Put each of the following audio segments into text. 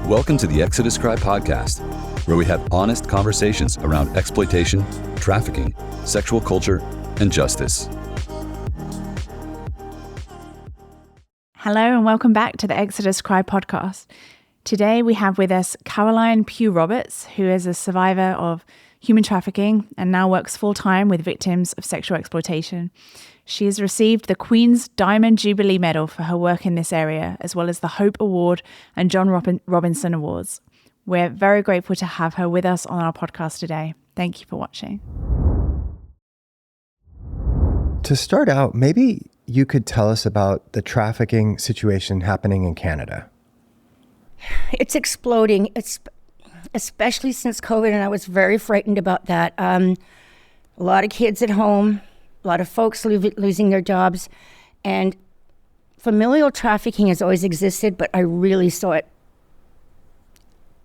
Welcome to the Exodus Cry podcast, where we have honest conversations around exploitation, trafficking, sexual culture, and justice. Hello and welcome back to the Exodus Cry podcast. Today we have with us Caroline Pugh Roberts, who is a survivor of human trafficking and now works full-time with victims of sexual exploitation. She has received the Queens Diamond Jubilee Medal for her work in this area, as well as the Hope Award and John Robinson Awards. We're very grateful to have her with us on our podcast today. Thank you for watching. To start out, maybe you could tell us about the trafficking situation happening in Canada. It's exploding, especially since COVID, and I was very frightened about that. A lot of kids at home, a lot of folks losing their jobs, and familial trafficking has always existed, but I really saw it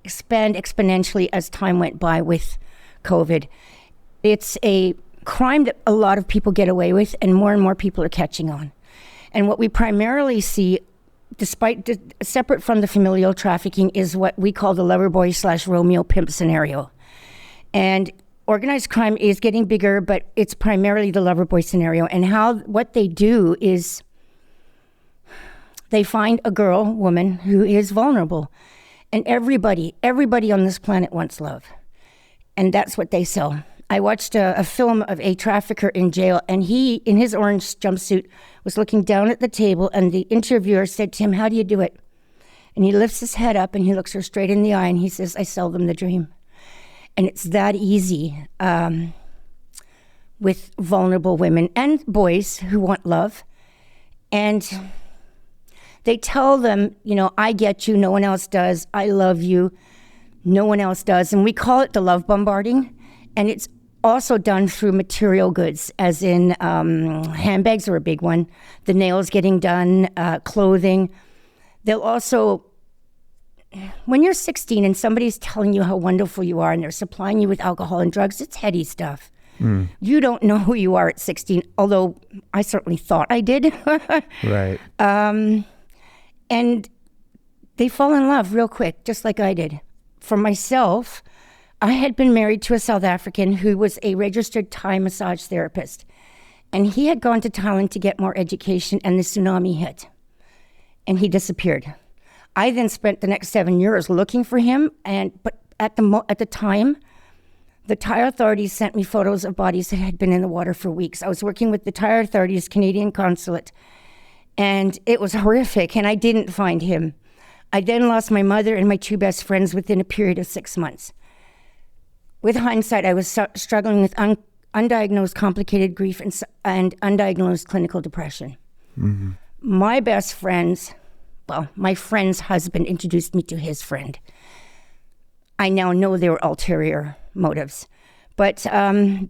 expand exponentially as time went by with COVID. It's a crime that a lot of people get away with, and more people are catching on. And what we primarily see, separate from the familial trafficking, is what we call the lover boy / Romeo pimp scenario. And organized crime is getting bigger, but it's primarily the lover boy scenario. And what they do is they find a woman who is vulnerable. And everybody on this planet wants love. And that's what they sell. I watched a film of a trafficker in jail, and he, in his orange jumpsuit, was looking down at the table, and the interviewer said to him, "How do you do it?" And he lifts his head up, and he looks her straight in the eye, and he says, "I sell them the dream." And it's that easy with vulnerable women and boys who want love. And they tell them, I get you, no one else does. I love you, no one else does. And we call it the love bombarding. And it's also done through material goods, as in handbags are a big one, the nails getting done, clothing. They'll also, when you're 16 and somebody's telling you how wonderful you are and they're supplying you with alcohol and drugs, it's heady stuff. You don't know who you are at 16, although I certainly thought I did. Right. And they fall in love real quick, just like I did. For myself, I had been married to a South African who was a registered Thai massage therapist. And he had gone to Thailand to get more education, and the tsunami hit. And he disappeared. I then spent the next 7 years looking for him, but at the time, the Thai authorities sent me photos of bodies that had been in the water for weeks. I was working with the Thai authorities, Canadian consulate, and it was horrific, and I didn't find him. I then lost my mother and my two best friends within a period of 6 months. With hindsight, I was struggling with undiagnosed complicated grief and undiagnosed clinical depression. Mm-hmm. My friend's husband introduced me to his friend. I now know there were ulterior motives. But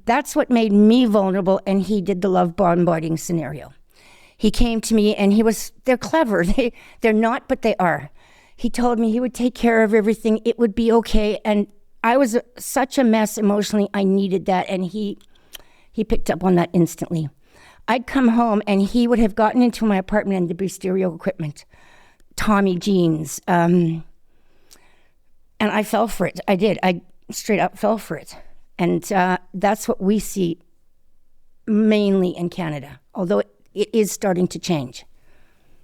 that's what made me vulnerable, and he did the love bombarding scenario. He came to me, and they're clever. They're not, but they are. He told me he would take care of everything. It would be okay. And I was such a mess emotionally. I needed that, and he picked up on that instantly. I'd come home, and he would have gotten into my apartment and there'd be stereo equipment, Tommy jeans, and I fell for it. I did. I straight up fell for it. And that's what we see mainly in Canada, although it is starting to change.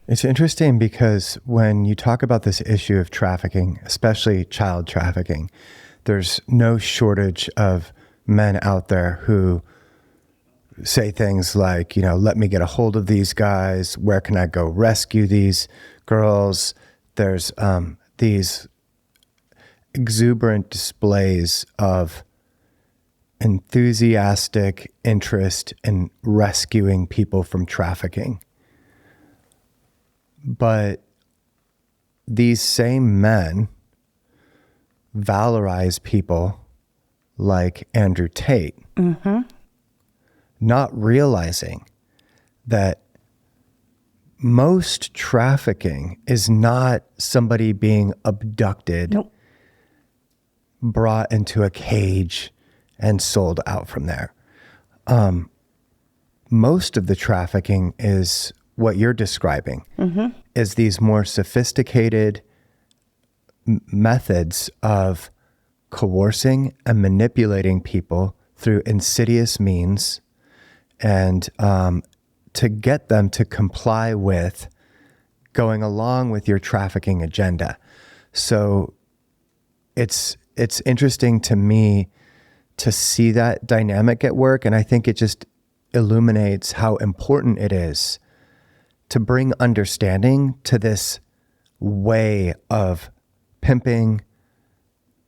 It's interesting because when you talk about this issue of trafficking, especially child trafficking, there's no shortage of men out there who say things like, let me get a hold of these guys. Where can I go rescue these girls? There's these exuberant displays of enthusiastic interest in rescuing people from trafficking. But these same men valorize people like Andrew Tate, not realizing that most trafficking is not somebody being abducted, brought into a cage, and sold out from there. Most of the trafficking is what you're describing, is these more sophisticated methods of coercing and manipulating people through insidious means, and to get them to comply with going along with your trafficking agenda. So it's interesting to me to see that dynamic at work, and I think it just illuminates how important it is to bring understanding to this way of pimping,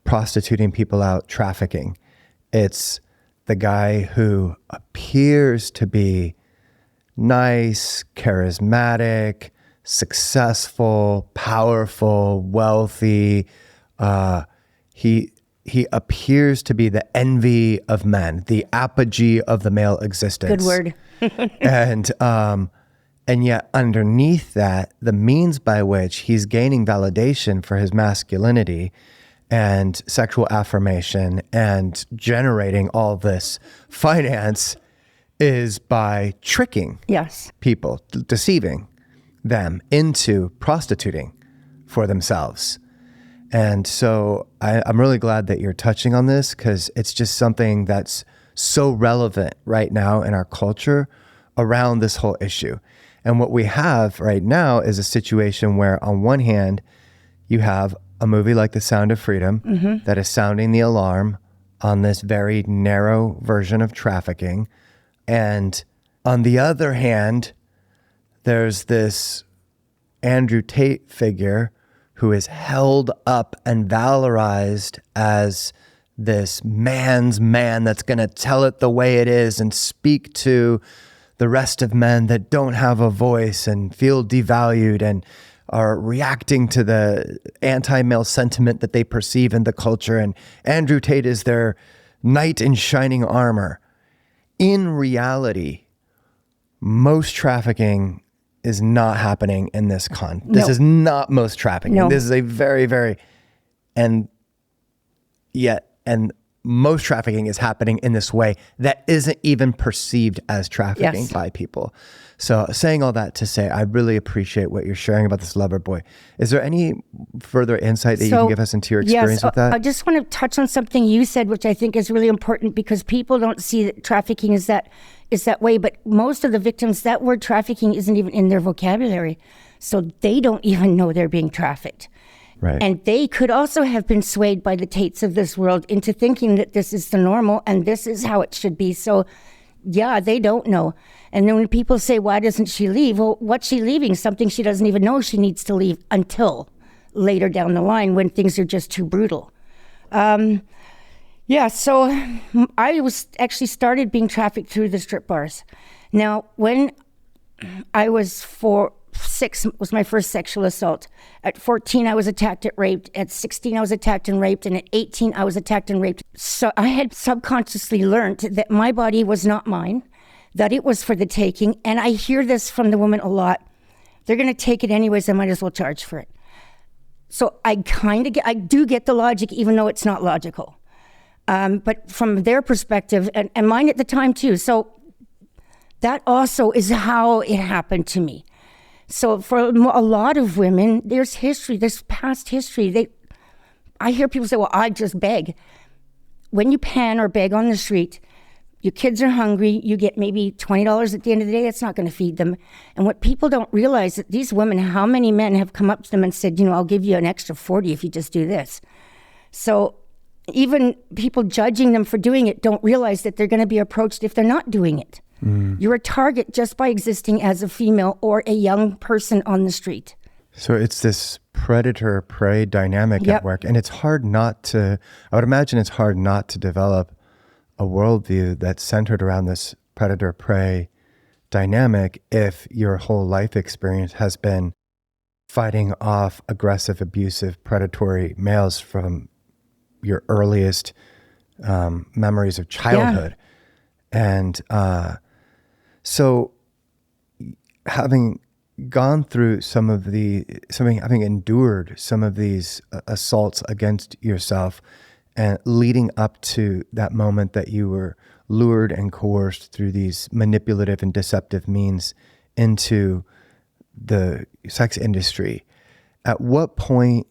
prostituting people out, trafficking. It's the guy who appears to be nice, charismatic, successful, powerful, wealthy. He appears to be the envy of men, the apogee of the male existence. Good word. And yet underneath that, the means by which he's gaining validation for his masculinity and sexual affirmation and generating all this finance is by tricking people, deceiving them into prostituting for themselves. And so I'm really glad that you're touching on this, because it's just something that's so relevant right now in our culture around this whole issue. And what we have right now is a situation where, on one hand, you have a movie like The Sound of Freedom that is sounding the alarm on this very narrow version of trafficking. And on the other hand, there's this Andrew Tate figure who is held up and valorized as this man's man that's going to tell it the way it is and speak to the rest of men that don't have a voice and feel devalued and are reacting to the anti-male sentiment that they perceive in the culture. And Andrew Tate is their knight in shining armor. In reality, most trafficking is not happening in this This is not most trafficking. No. This is a very, very, and most trafficking is happening in this way that isn't even perceived as trafficking by people. So saying all that to say, I really appreciate what you're sharing about this lover boy. Is there any further insight that you can give us into your experience with that? I just want to touch on something you said, which I think is really important, because people don't see that trafficking is that way. But most of the victims, that word trafficking isn't even in their vocabulary. So they don't even know they're being trafficked. Right. And they could also have been swayed by the Tates of this world into thinking that this is the normal and this is how it should be. So, yeah, they don't know. And then when people say, why doesn't she leave? Well, what's she leaving? Something she doesn't even know she needs to leave until later down the line when things are just too brutal. So I was actually started being trafficked through the strip bars. Now, when I was 6 was my first sexual assault. At 14, I was attacked and raped. At 16, I was attacked and raped. And at 18, I was attacked and raped. So I had subconsciously learned that my body was not mine, that it was for the taking. And I hear this from the women a lot. They're going to take it anyways. I might as well charge for it. So I do get the logic, even though it's not logical. But from their perspective, and mine at the time too. So that also is how it happened to me. So for a lot of women, there's past history. I hear people say, well, I just beg. When you pan or beg on the street, your kids are hungry, you get maybe $20 at the end of the day, that's not going to feed them. And what people don't realize that these women, how many men have come up to them and said, I'll give you an extra 40 if you just do this. So even people judging them for doing it don't realize that they're going to be approached if they're not doing it. You're a target just by existing as a female or a young person on the street. So it's this predator-prey dynamic at work. And I would imagine it's hard not to develop a worldview that's centered around this predator-prey dynamic if your whole life experience has been fighting off aggressive, abusive, predatory males from your earliest memories of childhood. And so having gone through having endured some of these assaults against yourself and leading up to that moment that you were lured and coerced through these manipulative and deceptive means into the sex industry, at what point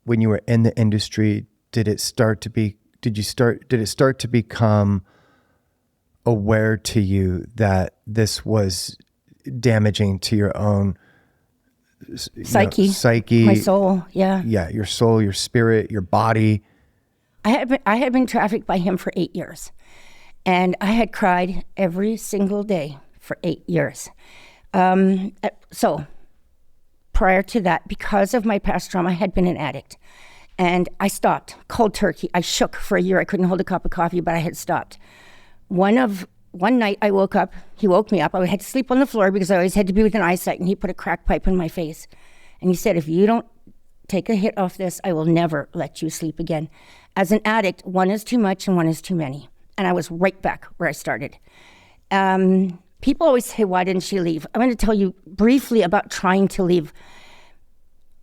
when you were in the industry, did it start to become aware to you that this was damaging to your own psyche, my soul? Yeah. Your soul, your spirit, your body. I had been trafficked by him for 8 years, and I had cried every single day for 8 years. So prior to that, because of my past trauma, I had been an addict, and I stopped cold turkey. I shook for a year. I couldn't hold a cup of coffee, but I had stopped. One night I woke up, he woke me up. I had to sleep on the floor because I always had to be within eyesight, and he put a crack pipe in my face. And he said, if you don't take a hit off this, I will never let you sleep again. As an addict, one is too much and one is too many. And I was right back where I started. People always say, why didn't she leave? I'm going to tell you briefly about trying to leave.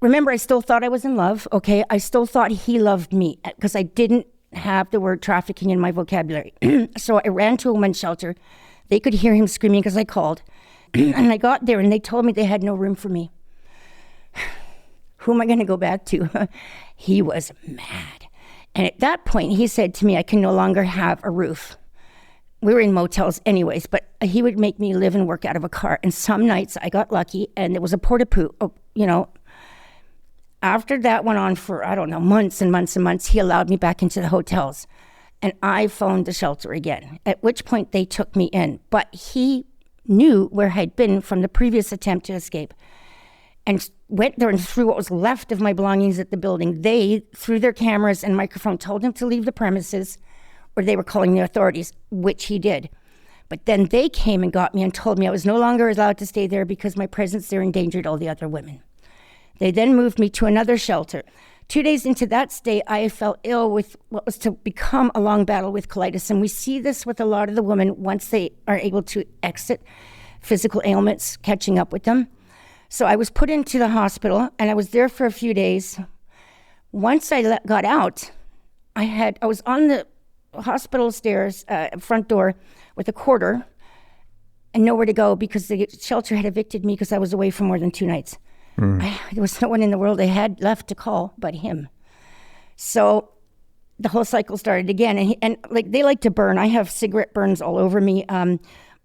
Remember, I still thought I was in love, okay? I still thought he loved me because I didn't have the word trafficking in my vocabulary. So I ran to a women's shelter. They could hear him screaming because I called. And I got there and they told me they had no room for me. Who am I going to go back to? He was mad. And at that point, he said to me, I can no longer have a roof. We were in motels anyways, but he would make me live and work out of a car. And some nights I got lucky and there was a porta-poo, After that went on for, months and months and months, he allowed me back into the hotels. And I phoned the shelter again, at which point they took me in. But he knew where I'd been from the previous attempt to escape and went there and threw what was left of my belongings at the building. They, through their cameras and microphone, told him to leave the premises or they were calling the authorities, which he did. But then they came and got me and told me I was no longer allowed to stay there because my presence there endangered all the other women. They then moved me to another shelter. 2 days into that stay, I fell ill with what was to become a long battle with colitis. And we see this with a lot of the women once they are able to exit physical ailments, catching up with them. So I was put into the hospital and I was there for a few days. Once I got out, I was on the hospital stairs, front door with a quarter and nowhere to go because the shelter had evicted me because I was away for more than 2 nights. There was no one in the world I had left to call but him. So the whole cycle started again. And they like to burn. I have cigarette burns all over me.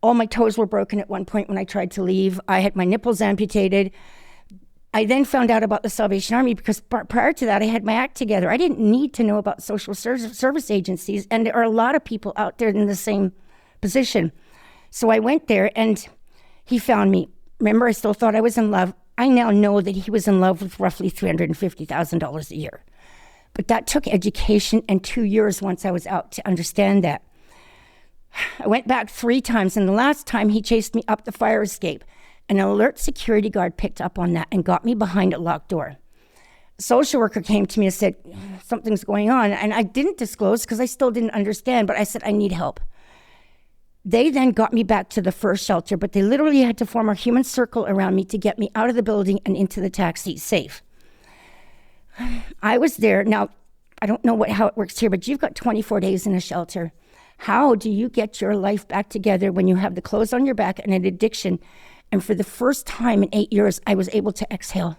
All my toes were broken at one point when I tried to leave. I had my nipples amputated. I then found out about the Salvation Army because prior to that, I had my act together. I didn't need to know about social service agencies. And there are a lot of people out there in the same position. So I went there and he found me. Remember, I still thought I was in love. I now know that he was in love with roughly $350,000 a year. But that took education and 2 years once I was out to understand that. I went back 3 times, and the last time he chased me up the fire escape. An alert security guard picked up on that and got me behind a locked door. A social worker came to me and said, something's going on. And I didn't disclose because I still didn't understand, but I said, I need help. They then got me back to the first shelter, but they literally had to form a human circle around me to get me out of the building and into the taxi safe. I was there. Now, I don't know how it works here, but you've got 24 days in a shelter. How do you get your life back together when you have the clothes on your back and an addiction? And for the first time in 8 years, I was able to exhale.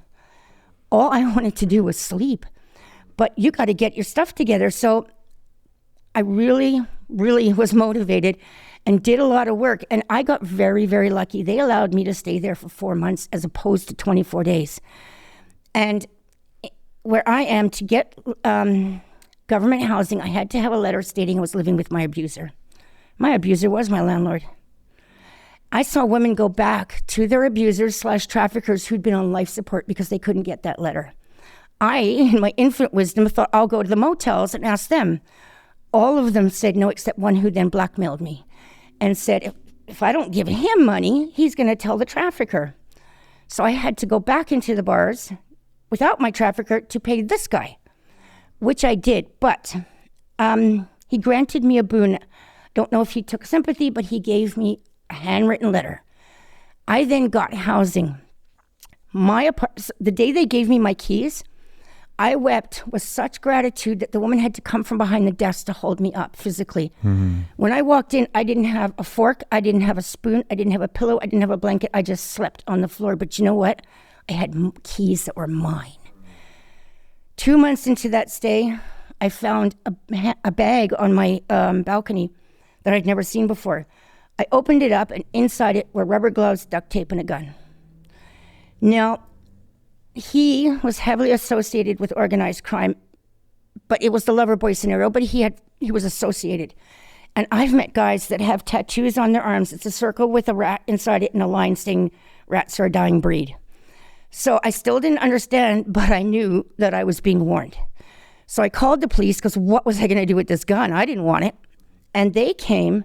All I wanted to do was sleep. But you got to get your stuff together. So I really, really was motivated and did a lot of work. And I got very, very lucky. They allowed me to stay there for 4 months as opposed to 24 days. And where I am, to get government housing, I had to have a letter stating I was living with my abuser. My abuser was my landlord. I saw women go back to their abusers/traffickers who'd been on life support because they couldn't get that letter. I, in my infinite wisdom, thought I'll go to the motels and ask them. All of them said no, except one who then blackmailed me and said, if I don't give him money, he's going to tell the trafficker. So I had to go back into the bars without my trafficker to pay this guy, which I did. But he granted me a boon. Don't know if he took sympathy, but he gave me a handwritten letter. I then got housing. The day they gave me my keys, I wept with such gratitude that the woman had to come from behind the desk to hold me up physically. Mm-hmm. When I walked in, I didn't have a fork, I didn't have a spoon, I didn't have a pillow, I didn't have a blanket, I just slept on the floor. But you know what? I had keys that were mine. 2 months into that stay, I found a bag on my balcony that I'd never seen before. I opened it up, and inside it were rubber gloves, duct tape, and a gun. Now, he was heavily associated with organized crime, but it was the lover boy scenario, but he was associated. And I've met guys that have tattoos on their arms. It's a circle with a rat inside it and a line saying, "Rats are a dying breed." So I still didn't understand, but I knew that I was being warned. So I called the police, because what was I going to do with this gun? I didn't want it. And they came.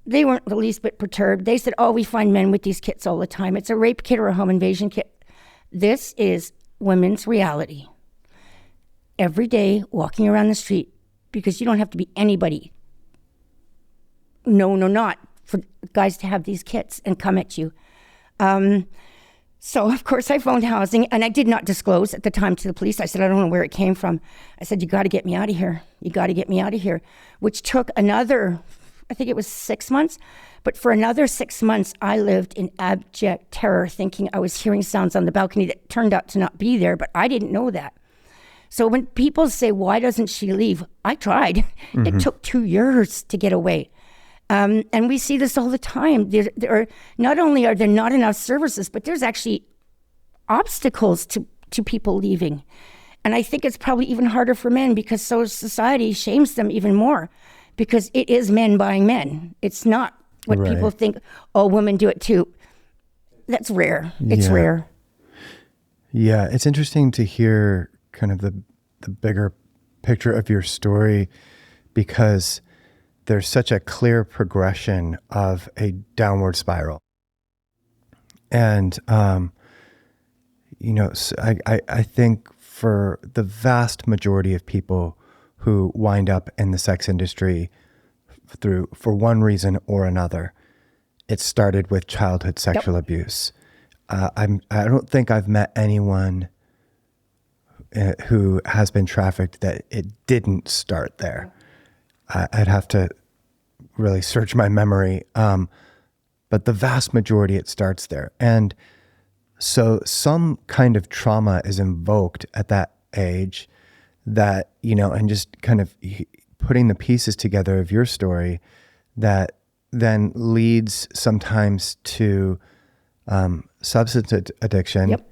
They weren't the least bit perturbed. They said, "Oh, we find men with these kits all the time. It's a rape kit or a home invasion kit." This is women's reality. Every day, walking around the street, because you don't have to be anybody. No, not for guys to have these kits and come at you. So, of course, I phoned housing, and I did not disclose at the time to the police. I said, "I don't know where it came from." I said, "You got to get me out of here. You got to get me out of here," which took another, I think it was 6 months. But for another 6 months, I lived in abject terror, thinking I was hearing sounds on the balcony that turned out to not be there, but I didn't know that. So when people say, "Why doesn't she leave?" I tried. Mm-hmm. It took 2 years to get away. And we see this all the time. There are, not only are there not enough services, but there's actually obstacles to people leaving. And I think it's probably even harder for men, because society shames them even more, because it is men buying men. It's not what right. People think, "Oh, women do it too." That's rare. It's rare. Yeah, it's interesting to hear kind of the bigger picture of your story, because there's such a clear progression of a downward spiral. And, I think for the vast majority of people who wind up in the sex industry for one reason or another, it started with childhood sexual yep. abuse. I don't think I've met anyone who has been trafficked that it didn't start there. I'd have to really search my memory. But the vast majority, it starts there. And so some kind of trauma is invoked at that age that, and just kind of putting the pieces together of your story that then leads sometimes to substance addiction yep.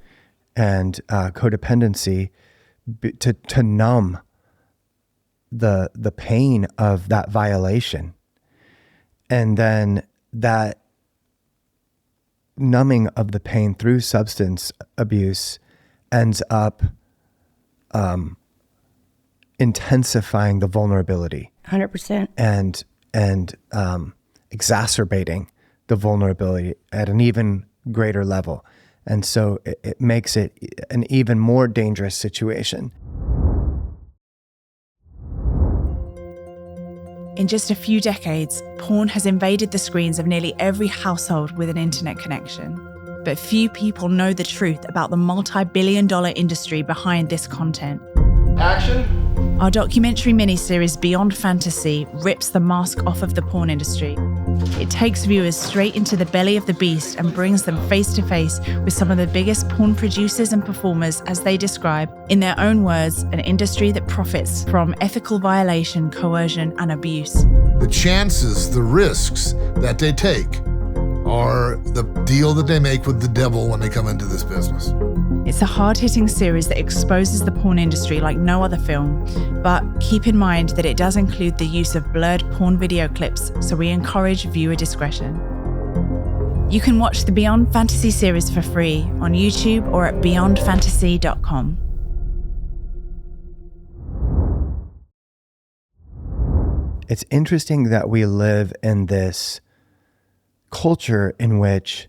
and codependency to numb the pain of that violation. And then that numbing of the pain through substance abuse ends up intensifying the vulnerability. 100%. And exacerbating the vulnerability at an even greater level. And so it makes it an even more dangerous situation. In just a few decades, porn has invaded the screens of nearly every household with an internet connection. But few people know the truth about the multi-billion-dollar industry behind this content. Action! Our documentary miniseries Beyond Fantasy rips the mask off of the porn industry. It takes viewers straight into the belly of the beast and brings them face to face with some of the biggest porn producers and performers, as they describe, in their own words, an industry that profits from ethical violation, coercion, and abuse. The chances, the risks that they take are the deal that they make with the devil when they come into this business. It's a hard-hitting series that exposes the porn industry like no other film, but keep in mind that it does include the use of blurred porn video clips, so we encourage viewer discretion. You can watch the Beyond Fantasy series for free on YouTube or at beyondfantasy.com. It's interesting that we live in this culture in which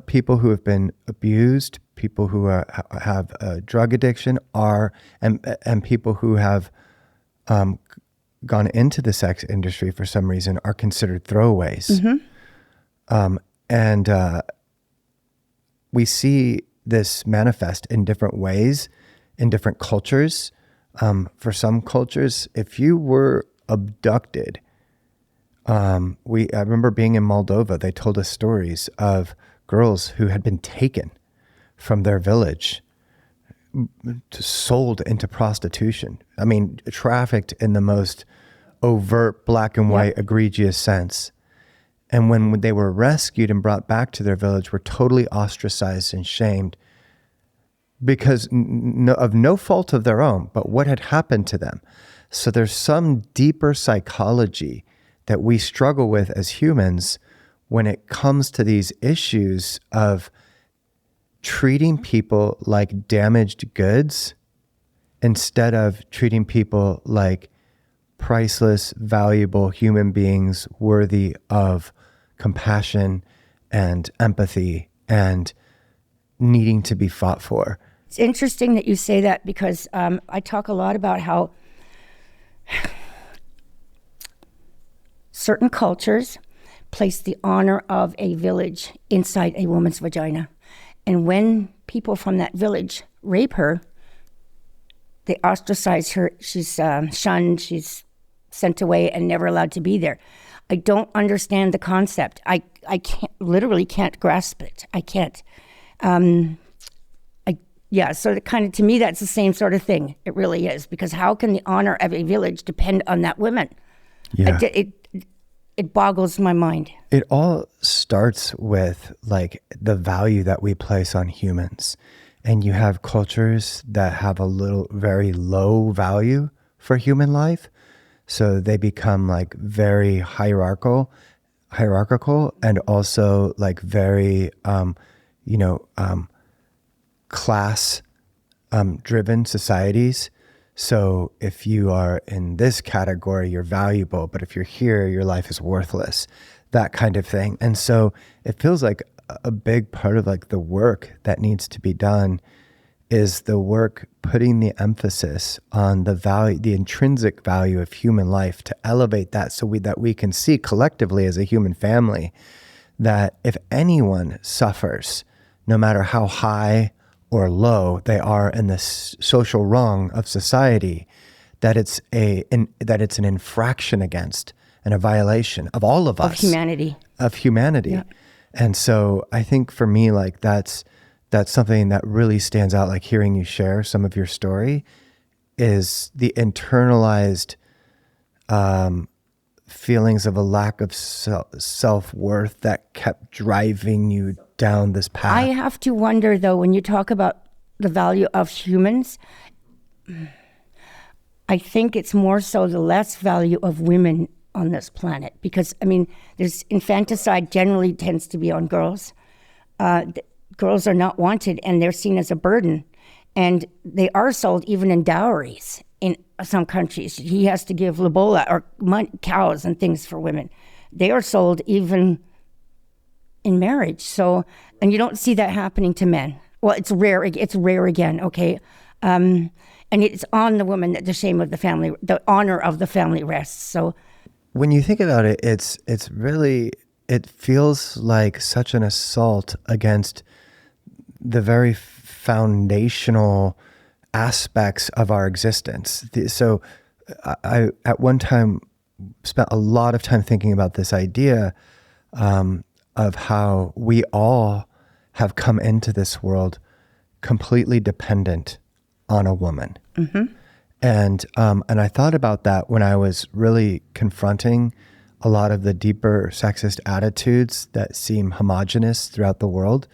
people who have been abused, people who have a drug addiction and people who have gone into the sex industry for some reason are considered throwaways. Mm-hmm. And we see this manifest in different ways in different cultures. For some cultures, if you were abducted, I remember being in Moldova, they told us stories of girls who had been taken from their village sold into prostitution. I mean, trafficked in the most overt, black and white, egregious sense. And when they were rescued and brought back to their village, were totally ostracized and shamed because of no fault of their own, but what had happened to them. So there's some deeper psychology that we struggle with as humans when it comes to these issues of treating people like damaged goods instead of treating people like priceless, valuable human beings worthy of compassion and empathy and needing to be fought for. It's interesting that you say that because I talk a lot about how certain cultures place the honor of a village inside a woman's vagina. And when people from that village rape her, they ostracize her. She's shunned, she's sent away and never allowed to be there. I don't understand the concept. I literally can't grasp it. I can't. So to me, that's the same sort of thing. It really is, because how can the honor of a village depend on that woman? Yeah. It boggles my mind. It all starts with like the value that we place on humans. And you have cultures that have a very low value for human life. So they become like very hierarchical and also like very, class driven societies. So if you are in this category, you're valuable, but if you're here, your life is worthless, that kind of thing. And so it feels like a big part of like the work that needs to be done is the work putting the emphasis on the value, the intrinsic value of human life, to elevate that so that we can see collectively as a human family that if anyone suffers, no matter how high or low they are in the social rung of society, that it's an infraction against and a violation of all of us. Of humanity. Yeah. And so I think for me, like that's something that really stands out, like hearing you share some of your story, is the internalized feelings of a lack of self-worth that kept driving you down this path. I have to wonder, though, when you talk about the value of humans, I think it's more so the less value of women on this planet. Because, I mean, there's infanticide generally tends to be on girls. Girls are not wanted and they're seen as a burden. And they are sold even in dowries in some countries. He has to give lobola or cows and things for women. They are sold even in marriage. So, and you don't see that happening to men. Well, it's rare again, okay? And it's on the woman that the shame of the family, the honor of the family rests. So when you think about it, it's really, it feels like such an assault against the very foundational aspects of our existence. So I at one time spent a lot of time thinking about this idea of how we all have come into this world completely dependent on a woman. Mm-hmm. And I thought about that when I was really confronting a lot of the deeper sexist attitudes that seem homogenous throughout the world,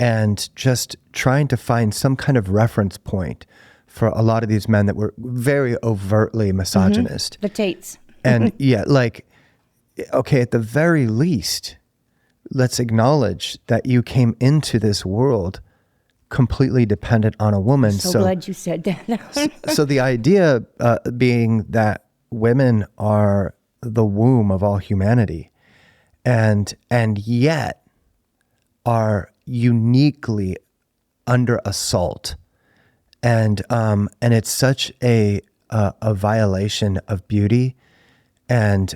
and just trying to find some kind of reference point for a lot of these men that were very overtly misogynist. Mm-hmm. The Tates. And yeah, like, okay, at the very least, let's acknowledge that you came into this world completely dependent on a woman. I'm so glad you said that. So the idea being that women are the womb of all humanity, and yet are uniquely under assault, and it's such a violation of beauty, and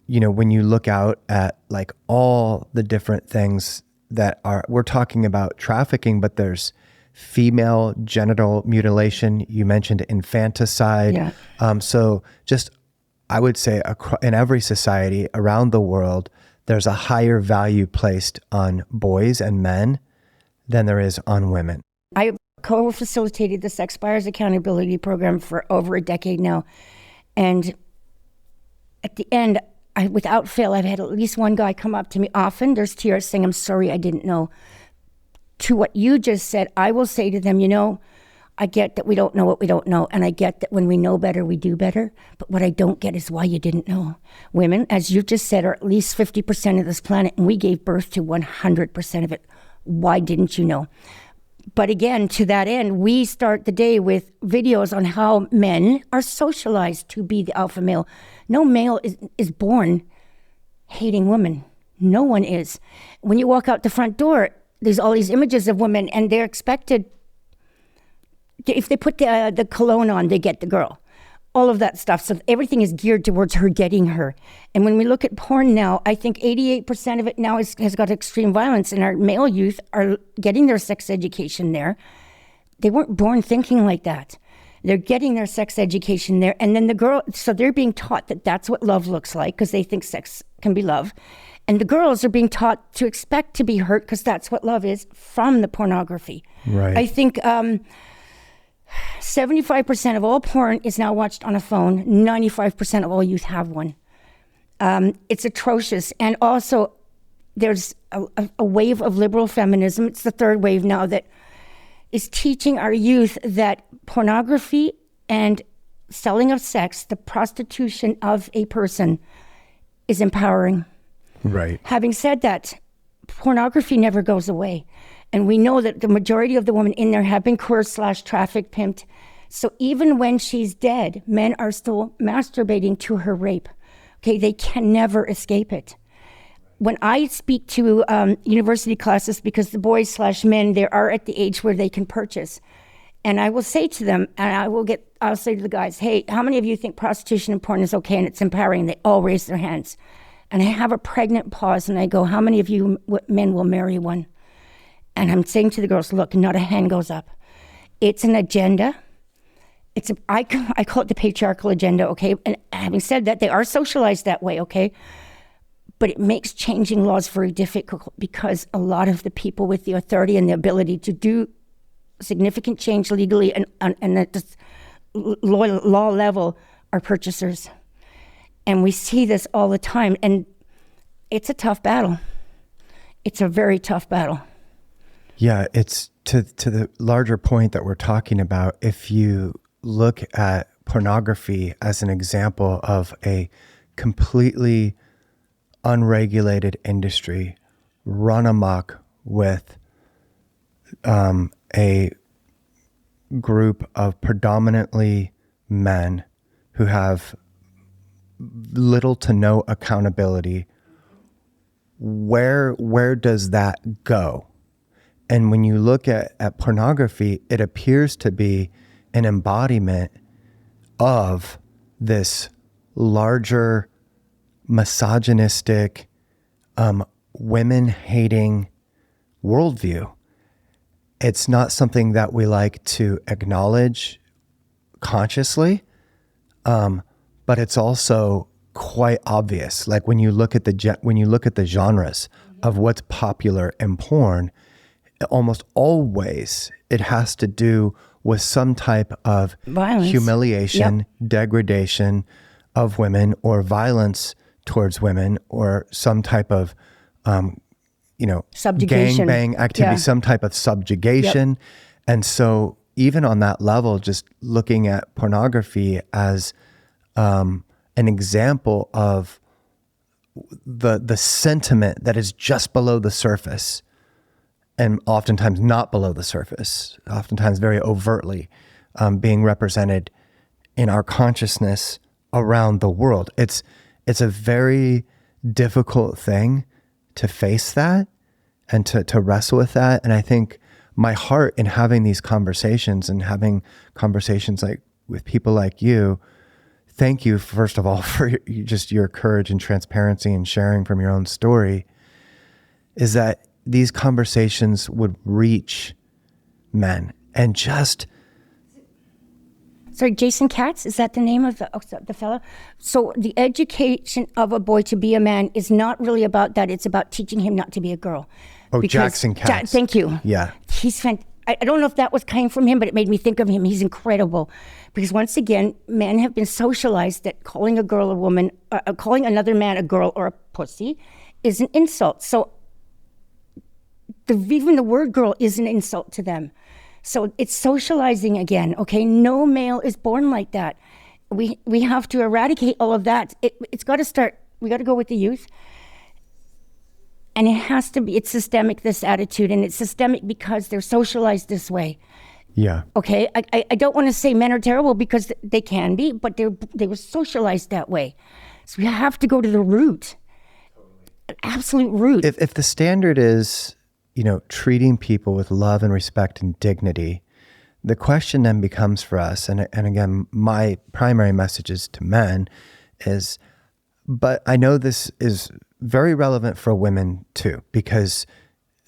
you know, when you look out at like all the different things that we're talking about trafficking, but there's female genital mutilation. You mentioned infanticide. Yeah. So just, I would say in every society around the world, there's a higher value placed on boys and men than there is on women. I co-facilitated the Sex Buyers Accountability Program for over a decade now. And at the end, without fail, I've had at least one guy come up to me often. There's tears saying, I'm sorry, I didn't know. To what you just said, I will say to them, I get that we don't know what we don't know. And I get that when we know better, we do better. But what I don't get is why you didn't know. Women, as you just said, are at least 50% of this planet. And we gave birth to 100% of it. Why didn't you know? But again, to that end, we start the day with videos on how men are socialized to be the alpha male. No male is born hating women. No one is. When you walk out the front door, there's all these images of women, and they're expected, if they put the cologne on, they get the girl. All of that stuff. So everything is geared towards her getting her. And when we look at porn now, I think 88% of it now has got extreme violence, and our male youth are getting their sex education there. They weren't born thinking like that. They're getting their sex education there. And then so they're being taught that that's what love looks like, because they think sex can be love. And the girls are being taught to expect to be hurt, because that's what love is, from the pornography. Right. I think 75% of all porn is now watched on a phone. 95% of all youth have one. It's atrocious. And also, there's a wave of liberal feminism. It's the third wave now that is teaching our youth that pornography and selling of sex, the prostitution of a person, is empowering. Right. Having said that, pornography never goes away. And we know that the majority of the women in there have been coerced / trafficked, pimped. So even when she's dead, men are still masturbating to her rape. Okay, they can never escape it. When I speak to university classes, because the boys / men, they are at the age where they can purchase. And I will say to them, and I'll say to the guys, hey, how many of you think prostitution and porn is okay and it's empowering? They all raise their hands. And I have a pregnant pause, and I go, how many of you men will marry one? And I'm saying to the girls, look, not a hand goes up. It's an agenda. I call it the patriarchal agenda, okay? And having said that, they are socialized that way, okay? But it makes changing laws very difficult, because a lot of the people with the authority and the ability to do significant change legally and at the law level are purchasers. And we see this all the time. And it's a tough battle. It's a very tough battle. Yeah, it's to the larger point that we're talking about. If you look at pornography as an example of a completely unregulated industry run amok with a group of predominantly men who have little to no accountability, where does that go? And when you look at pornography, it appears to be an embodiment of this larger misogynistic, women-hating worldview. It's not something that we like to acknowledge consciously, but it's also quite obvious. Like when you look at the genres of what's popular in porn, almost always it has to do with some type of violence, humiliation, degradation of women, or violence towards women, or some type of subjugation, gangbang activity, some type of subjugation. And so even on that level, just looking at pornography as an example of the sentiment that is just below the surface, and oftentimes not below the surface, oftentimes very overtly being represented in our consciousness around the world. It's a very difficult thing to face that and to wrestle with that. And I think my heart in having these conversations and having conversations like with people like you, thank you, first of all, for your courage and transparency and sharing from your own story, is that these conversations would reach men and just... Sorry, Jason Katz, is that the name of the fellow? So the education of a boy to be a man is not really about that. It's about teaching him not to be a girl. Oh, Jackson Katz. Thank you. Yeah. He's fantastic. I don't know if that was came from him, but it made me think of him. He's incredible. Because once again, men have been socialized that calling a girl a woman, calling another man a girl or a pussy is an insult. So even the word girl is an insult to them. So it's socializing again, okay? No male is born like that. We have to eradicate all of that. It's got to start, we got to go with the youth. And it has to be, it's systemic, this attitude, and it's systemic because they're socialized this way. Yeah. Okay, I don't want to say men are terrible because they can be, but they were socialized that way. So we have to go to the root, absolute root. If the standard is, treating people with love and respect and dignity, the question then becomes for us, and again, my primary message is to men, but I know this is very relevant for women too, because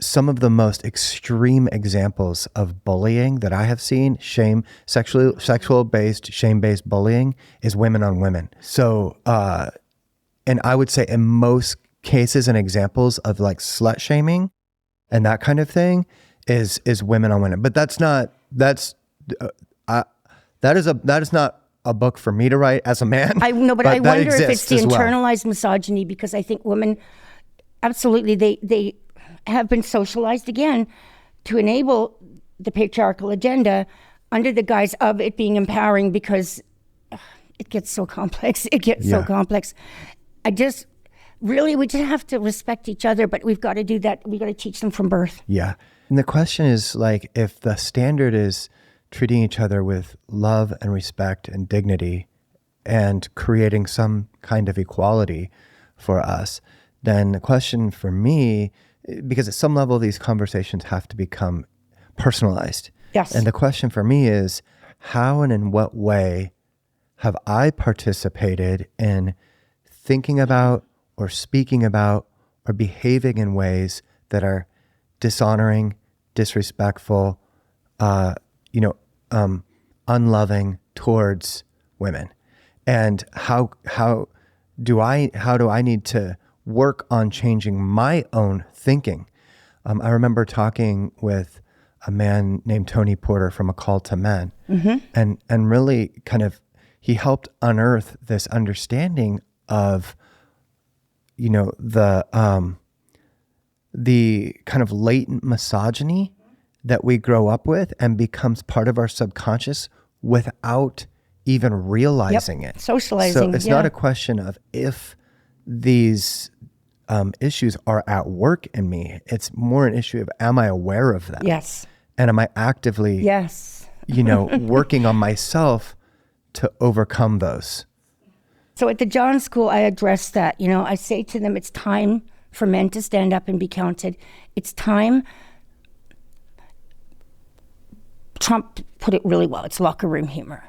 some of the most extreme examples of bullying that I have seen, sexual-based, shame-based bullying, is women on women. So, and I would say in most cases and examples of like slut shaming and that kind of thing is women on women. But that is not a book for me to write as a man. I know, but I wonder if it's the internalized misogyny, because I think women, absolutely, they have been socialized again to enable the patriarchal agenda under the guise of it being empowering, because it gets so complex. We just have to respect each other, but we've got to do that. We've got to teach them from birth. Yeah. And the question is, like, if the standard is treating each other with love and respect and dignity and creating some kind of equality for us, then the question for me, because at some level these conversations have to become personalized. Yes. And the question for me is, how and in what way have I participated in thinking about or speaking about or behaving in ways that are dishonoring, disrespectful, unloving towards women, and how do I need to work on changing my own thinking? I remember talking with a man named Tony Porter from A Call to Men, and really kind of he helped unearth this understanding of the kind of latent misogyny that we grow up with and becomes part of our subconscious without even realizing it. Socializing. So it's not a question of if these issues are at work in me. It's more an issue of, am I aware of them? Yes. And am I actively, working on myself to overcome those? So at the John School, I address that. I say to them, it's time for men to stand up and be counted. It's time. Trump put it really well. It's locker room humor.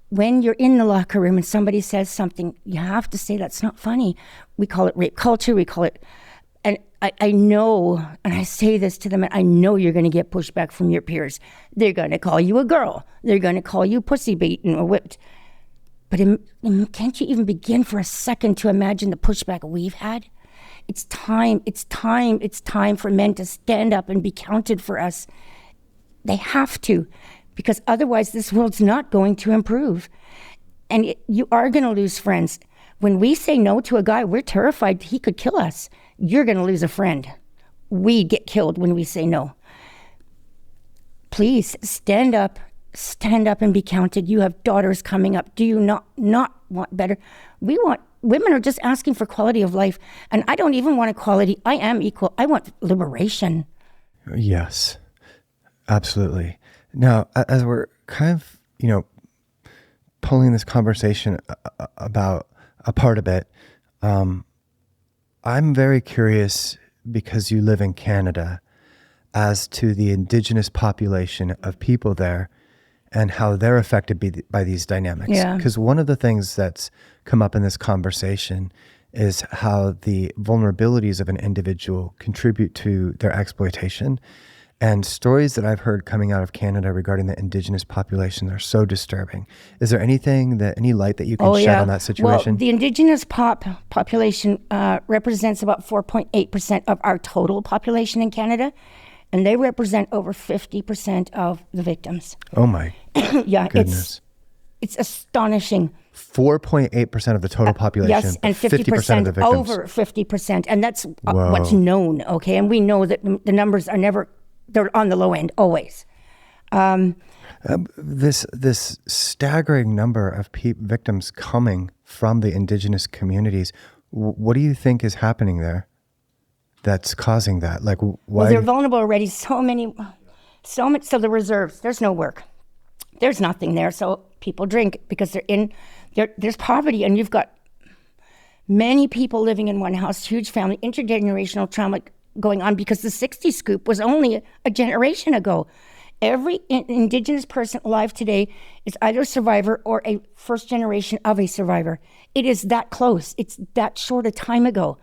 When you're in the locker room and somebody says something, you have to say that's not funny. We call it rape culture. We call it, and I know, and I say this to them, and I know you're going to get pushback from your peers. They're going to call you a girl. They're going to call you pussy beaten or whipped. But can't you even begin for a second to imagine the pushback we've had? It's time for men to stand up and be counted for us. They have to, because otherwise this world's not going to improve. And you are going to lose friends. When we say no to a guy, we're terrified he could kill us. You're going to lose a friend. We get killed when we say no. Please stand up and be counted. You have daughters coming up. Do you not want better? Women are just asking for quality of life. And I don't even want equality. I am equal. I want liberation. Yes. Absolutely. Now, as we're kind of, pulling this conversation apart a bit, I'm very curious, because you live in Canada, as to the Indigenous population of people there and how they're affected by these dynamics. Yeah. Because one of the things that's come up in this conversation is how the vulnerabilities of an individual contribute to their exploitation. And stories that I've heard coming out of Canada regarding the Indigenous population are so disturbing. Is there any light that you can shed on that situation? Well, the Indigenous population represents about 4.8% of our total population in Canada, and they represent over 50% of the victims. Oh my yeah, goodness. It's astonishing. 4.8% of the total population. Yes, and 50% of the victims. Over 50%. And that's what's known, okay? And we know that the numbers are never, they're on the low end, always. This staggering number of victims coming from the Indigenous communities, what do you think is happening there that's causing that? Like, why? Well, they're vulnerable already. So much. So the reserves, there's no work. There's nothing there. So people drink because there's poverty, and you've got many people living in one house, huge family, intergenerational trauma going on, because the 60s scoop was only a generation ago. Every Indigenous person alive today is either a survivor or a first generation of a survivor. It is that close. It's that short a time ago.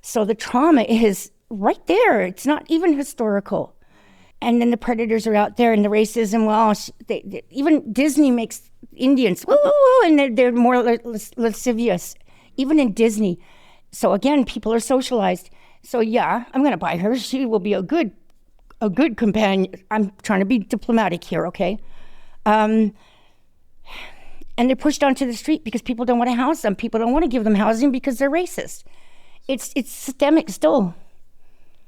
So the trauma is right there. It's not even historical. And then the predators are out there, and the racism, well, even Disney makes Indians, woo, and they're more lascivious, even in Disney. So again, people are socialized. So yeah, I'm going to buy her. She will be a good companion. I'm trying to be diplomatic here, okay? And they're pushed onto the street because people don't want to house them. People don't want to give them housing because they're racist. It's systemic still.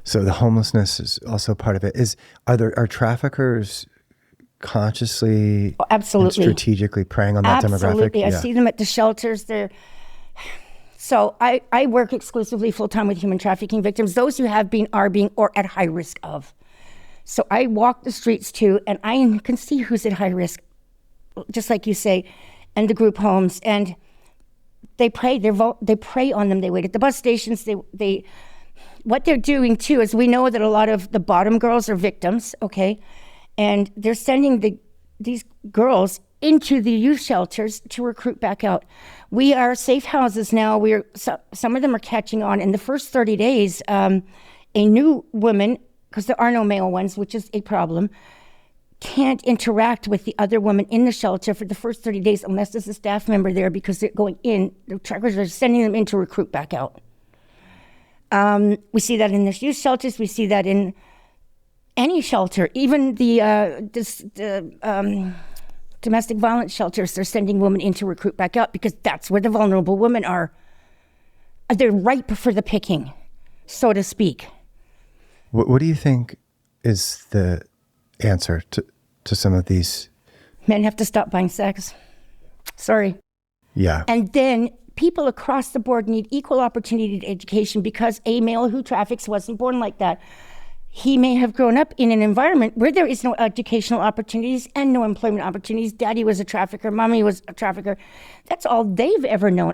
So the homelessness is also part of it. Are traffickers consciously absolutely and strategically preying on that demographic? Absolutely. I see them at the shelters. So I work exclusively full-time with human trafficking victims, those who have been, are being, or at high risk of. So I walk the streets too, and I can see who's at high risk, just like you say, and the group homes. And they prey on them. They wait at the bus stations. What they're doing too is, we know that a lot of the bottom girls are victims, okay? And they're sending these girls into the youth shelters to recruit back out. We are safe houses now. Some of them are catching on. In the first 30 days, a new woman, because there are no male ones, which is a problem, can't interact with the other woman in the shelter for the first 30 days unless there's a staff member there, because they're going in, the trackers are sending them in to recruit back out. We see that in the youth shelters. We see that in any shelter, even the domestic violence shelters. They're sending women in to recruit back out because that's where the vulnerable women are. They're ripe for the picking, so to speak. What do you think is the answer to some of these? Men have to stop buying sex. Sorry. Yeah. And then people across the board need equal opportunity to education, because a male who traffics wasn't born like that. He may have grown up in an environment where there is no educational opportunities and no employment opportunities. Daddy was a trafficker, mommy was a trafficker. That's all they've ever known.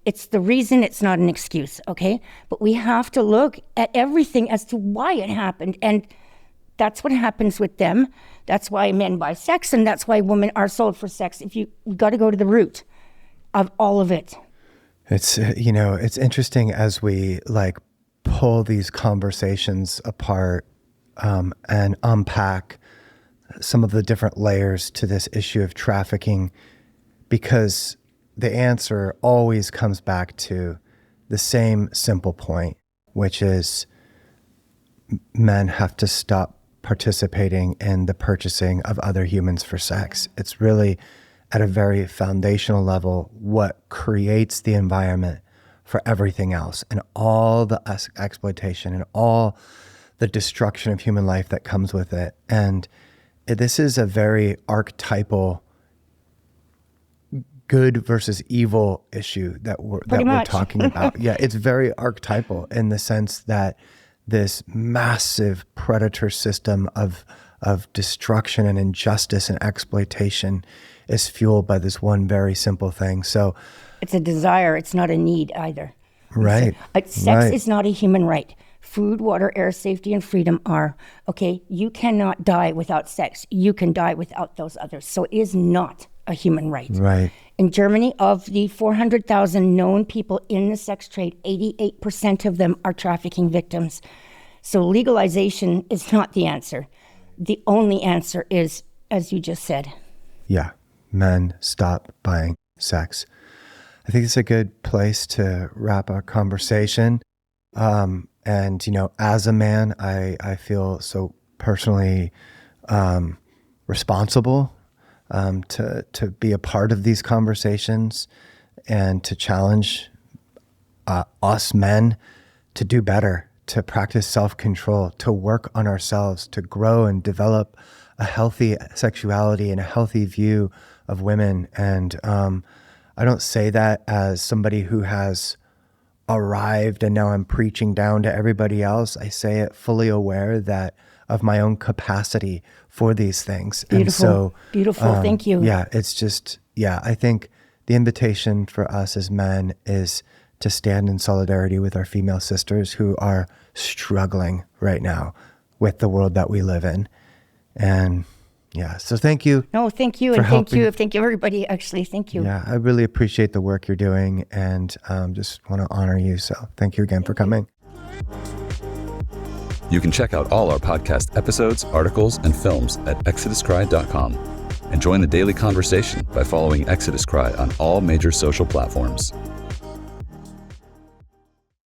It's the reason, it's not an excuse, okay? But we have to look at everything as to why it happened. And that's what happens with them. That's why men buy sex, and that's why women are sold for sex. We got to go to the root of all of it. It's, it's interesting as we pull these conversations apart and unpack some of the different layers to this issue of trafficking, because the answer always comes back to the same simple point, which is men have to stop participating in the purchasing of other humans for sex. It's really, at a very foundational level, what creates the environment for everything else, and all the exploitation and all the destruction of human life that comes with it. And this is a very archetypal good versus evil issue that we're talking about. Yeah, it's very archetypal in the sense that this massive predator system of destruction and injustice and exploitation is fueled by this one very simple thing. So it's a desire. It's not a need either. Right. Sex is not a human right. Food, water, air, safety, and freedom are. Okay, you cannot die without sex. You can die without those others. So it is not a human right. Right. In Germany, of the 400,000 known people in the sex trade, 88% of them are trafficking victims. So legalization is not the answer. The only answer is, as you just said. Yeah, men stop buying sex. I think it's a good place to wrap our conversation. And, you know, as a man, I feel so personally responsible to be a part of these conversations and to challenge us men to do better, to practice self-control, to work on ourselves, to grow and develop a healthy sexuality and a healthy view of women. And I don't say that as somebody who has arrived and now I'm preaching down to everybody else. I say it fully aware that of my own capacity for these things. Beautiful. And so, beautiful. Thank you. Yeah, it's just, I think the invitation for us as men is to stand in solidarity with our female sisters who are struggling right now with the world that we live in. And so thank you. No, thank you. And thank you. Thank you, everybody. Actually, thank you. Yeah, I really appreciate the work you're doing and just want to honor you. So thank you again for coming. You can check out all our podcast episodes, articles, and films at exoduscry.com and join the daily conversation by following Exodus Cry on all major social platforms.